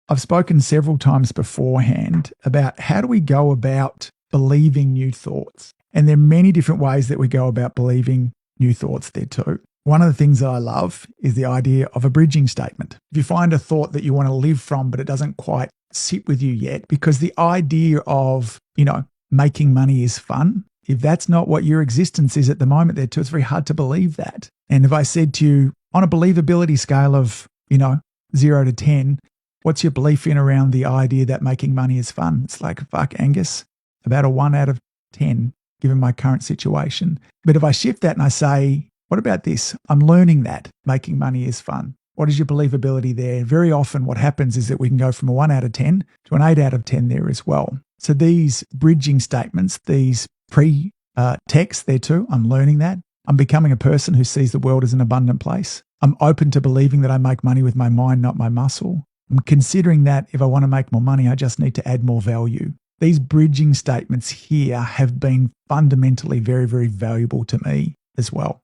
I've spoken several times beforehand about how do we go about believing new thoughts. And there are many different ways that we go about believing new thoughts there too. One of the things that I love is the idea of a bridging statement. If you find a thought that you want to live from, but it doesn't quite sit with you yet, because the idea of, making money is fun, if that's not what your existence is at the moment there too, it's very hard to believe that. And if I said to you, on a believability scale of, 0 to 10, what's your belief in around the idea that making money is fun? It's like, fuck, Angus, about a 1 out of 10, given my current situation. But if I shift that and I say, what about this? I'm learning that making money is fun. What is your believability there? Very often what happens is that we can go from a 1 out of 10 to an 8 out of 10 there as well. So these bridging statements, these pre-text there too, I'm learning that. I'm becoming a person who sees the world as an abundant place. I'm open to believing that I make money with my mind, not my muscle. I'm considering that if I want to make more money, I just need to add more value. These bridging statements here have been fundamentally very, very valuable to me as well.